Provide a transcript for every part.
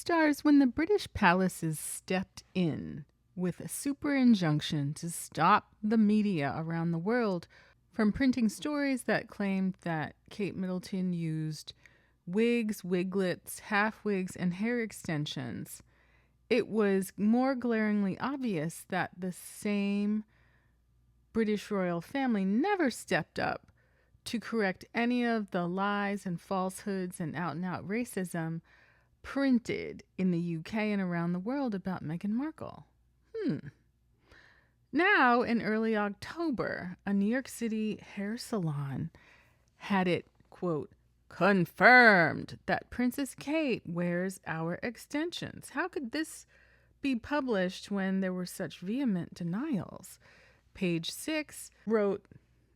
stars when the British palaces stepped in with a super injunction to stop the media around the world from printing stories that claimed that Kate Middleton used wigs, wiglets, half wigs, and hair extensions. It was more glaringly obvious that the same British royal family never stepped up to correct any of the lies and falsehoods and out-and-out racism printed in the UK and around the world about Meghan Markle. Now, in early October, a New York City hair salon had it, quote, confirmed that Princess Kate wears our extensions. How could this be published when there were such vehement denials? Page 6 wrote,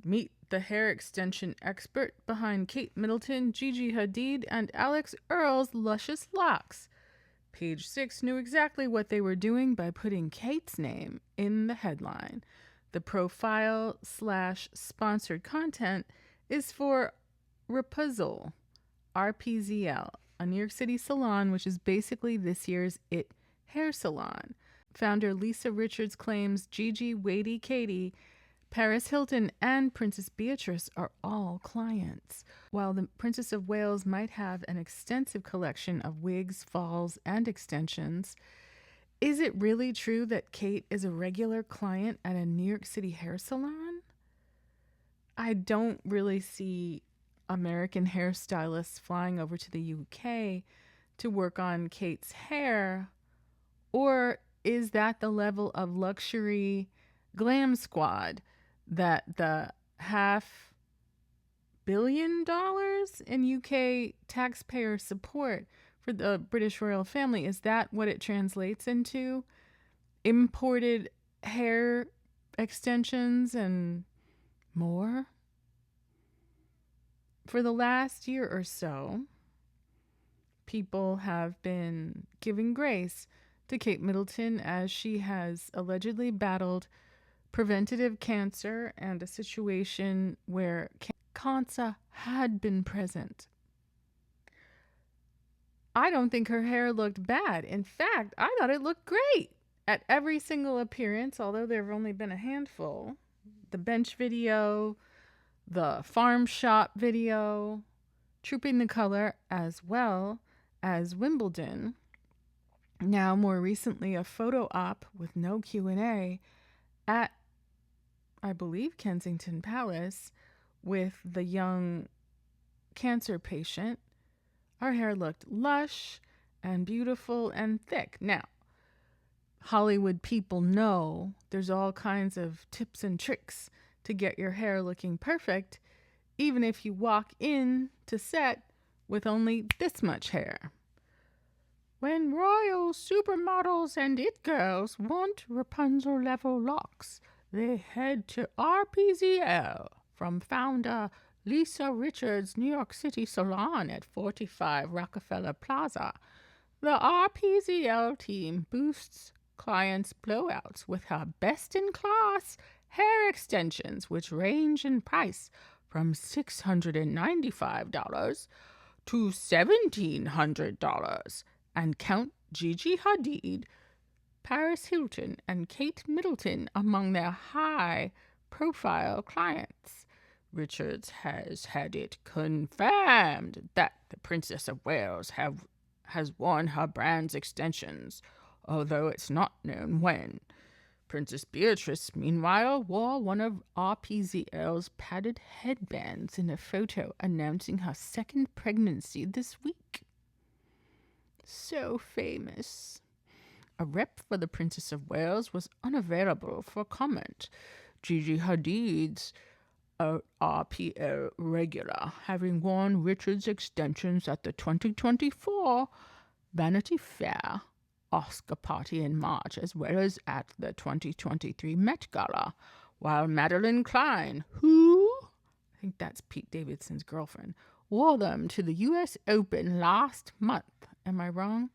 meet the hair extension expert behind Kate Middleton, Gigi Hadid, and Alex Earl's luscious locks. Page 6 knew exactly what they were doing by putting Kate's name in the headline. The profile/sponsored content is for Rapunzel, RPZL, a New York City salon, which is basically this year's IT hair salon. Founder Lisa Richards claims Gigi, Wadey, Katie, Paris Hilton, and Princess Beatrice are all clients. While the Princess of Wales might have an extensive collection of wigs, falls, and extensions, is it really true that Kate is a regular client at a New York City hair salon? I don't really see American hairstylists flying over to the UK to work on Kate's hair. Or is that the level of luxury glam squad that the $500 million in UK taxpayer support for the British royal family, is that what it translates into? Imported hair extensions and more? For the last year or so, people have been giving grace to Kate Middleton as she has allegedly battled preventative cancer and a situation where cancer had been present. I don't think her hair looked bad. In fact, I thought it looked great at every single appearance, although there have only been a handful. The bench video, the farm shop video, Trooping the Color, as well as Wimbledon. Now, more recently, a photo op with no Q&A at, I believe, Kensington Palace with the young cancer patient. Our hair looked lush and beautiful and thick. Now, Hollywood people know there's all kinds of tips and tricks to get your hair looking perfect, even if you walk in to set with only this much hair. When royal supermodels and it girls want Rapunzel-level locks, they head to RPZL from founder Lisa Richards' New York City salon at 45 Rockefeller Plaza. The RPZL team boosts clients' blowouts with her best-in-class hair extensions, which range in price from $695 to $1,700, and count Gigi Hadid, Paris Hilton, and Kate Middleton among their high-profile clients. Richards has had it confirmed that the Princess of Wales has worn her brand's extensions, although it's not known when. Princess Beatrice, meanwhile, wore one of RPZL's padded headbands in a photo announcing her second pregnancy this week. So famous. A rep for the Princess of Wales was unavailable for comment. Gigi Hadid's RPL regular, having worn Richards' extensions at the 2024 Vanity Fair Oscar party in March, as well as at the 2023 Met Gala, while Madeline Klein, who, I think that's Pete Davidson's girlfriend, wore them to the U.S. Open last month. Am I wrong?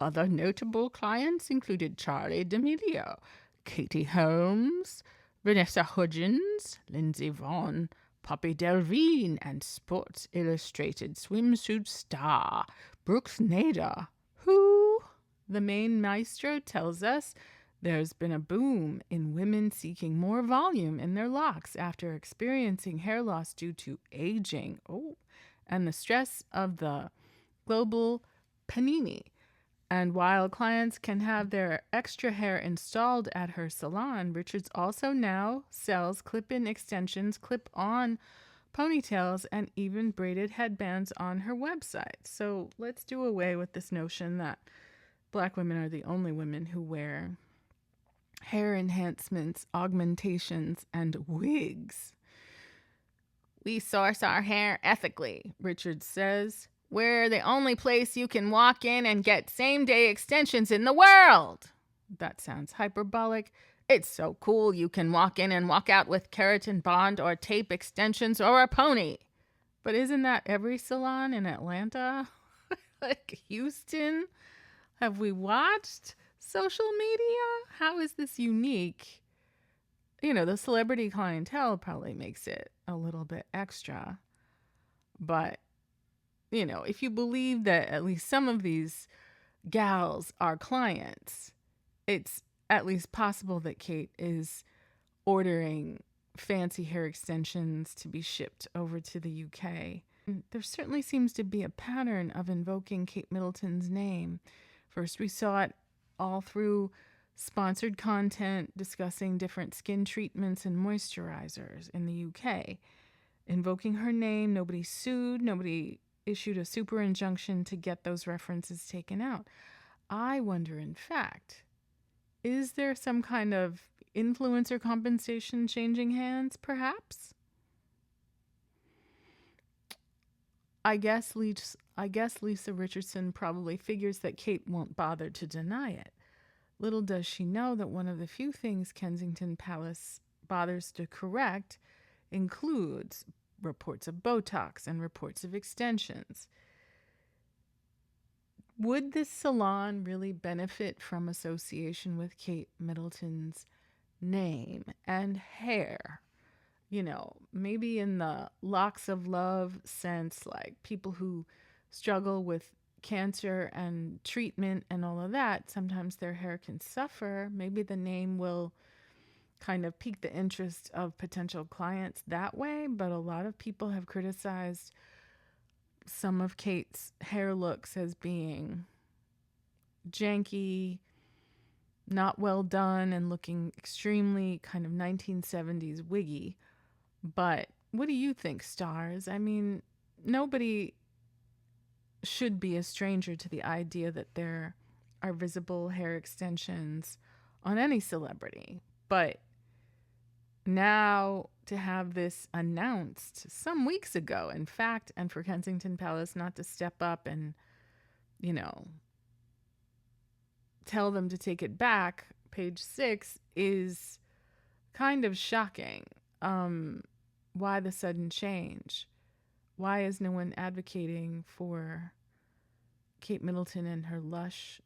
Other notable clients included Charlie D'Amelio, Katie Holmes, Vanessa Hudgens, Lindsey Vonn, Poppy Delvine, and Sports Illustrated swimsuit star Brooks Nader, who The main maestro tells us there's been a boom in women seeking more volume in their locks after experiencing hair loss due to aging. Oh, and the stress of the global panini. And while clients can have their extra hair installed at her salon, Richards also now sells clip-in extensions, clip-on ponytails, and even braided headbands on her website. So let's do away with this notion that Black women are the only women who wear hair enhancements, augmentations, and wigs. We source our hair ethically, Richards says. We're the only place you can walk in and get same-day extensions in the world. That sounds hyperbolic. It's so cool you can walk in and walk out with keratin bond or tape extensions or a pony. But isn't that every salon in Atlanta? Like Houston? Have we watched social media? How is this unique? You know, the celebrity clientele probably makes it a little bit extra. But, you know, if you believe that at least some of these gals are clients, it's at least possible that Kate is ordering fancy hair extensions to be shipped over to the UK. There certainly seems to be a pattern of invoking Kate Middleton's name. First, we saw it all through sponsored content discussing different skin treatments and moisturizers in the UK. Invoking her name, nobody sued, nobody issued a super injunction to get those references taken out. I wonder, in fact, is there some kind of influencer compensation changing hands, perhaps? I guess Lisa Richardson probably figures that Kate won't bother to deny it. Little does she know that one of the few things Kensington Palace bothers to correct includes reports of Botox and reports of extensions. Would this salon really benefit from association with Kate Middleton's name and hair? You know, maybe in the locks of love sense, like people who struggle with cancer and treatment and all of that, sometimes their hair can suffer. Maybe the name will kind of pique the interest of potential clients that way. But a lot of people have criticized some of Kate's hair looks as being janky, not well done, and looking extremely kind of 1970s wiggy. But what do you think, stars? I mean, nobody should be a stranger to the idea that there are visible hair extensions on any celebrity. But now to have this announced some weeks ago, in fact, and for Kensington Palace not to step up and, you know, tell them to take it back, page 6, is kind of shocking. Why the sudden change? Why is no one advocating for Kate Middleton and her lush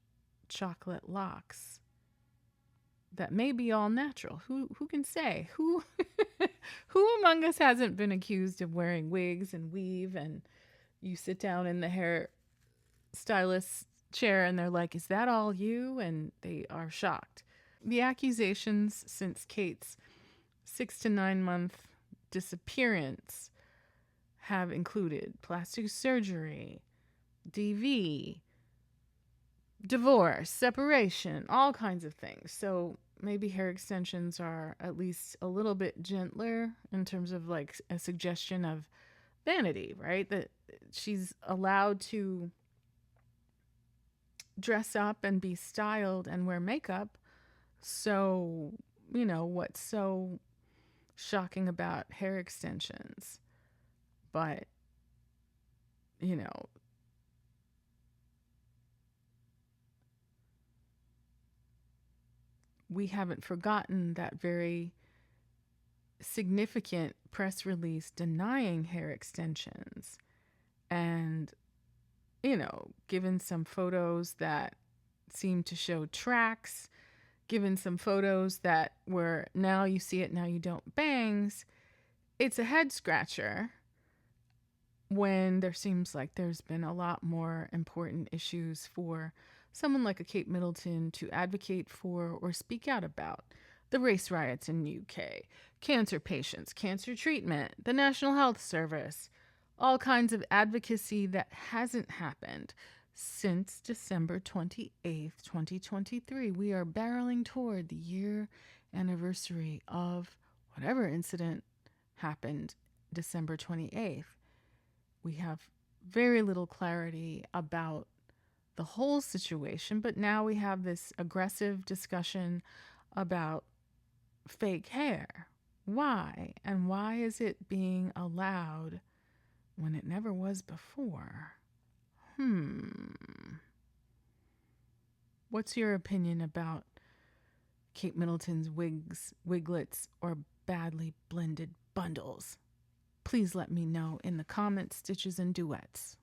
chocolate locks that may be all natural? Who can say? Who among us hasn't been accused of wearing wigs and weave, and you sit down in the hair stylist's chair and they're like, "Is that all you?" And they are shocked. The accusations since Kate's 6 to 9 month disappearance have included plastic surgery, DV, divorce, separation, all kinds of things. So maybe hair extensions are at least a little bit gentler in terms of like a suggestion of vanity, right? That she's allowed to dress up and be styled and wear makeup. So, you know, what's so shocking about hair extensions? But, you know, we haven't forgotten that very significant press release denying hair extensions. And, you know, given some photos that seem to show tracks, given some photos that were now you see it, now you don't bangs, it's a head scratcher when there seems like there's been a lot more important issues for someone like a Kate Middleton to advocate for or speak out about the race riots in UK, cancer patients, cancer treatment, the National Health Service, all kinds of advocacy that hasn't happened since December 28th, 2023. We are barreling toward the year anniversary of whatever incident happened December 28th. We have very little clarity about the whole situation, but now we have this aggressive discussion about fake hair. Why? And why is it being allowed when it never was before? What's your opinion about Kate Middleton's wigs, wiglets, or badly blended bundles? Please let me know in the comments, stitches, and duets.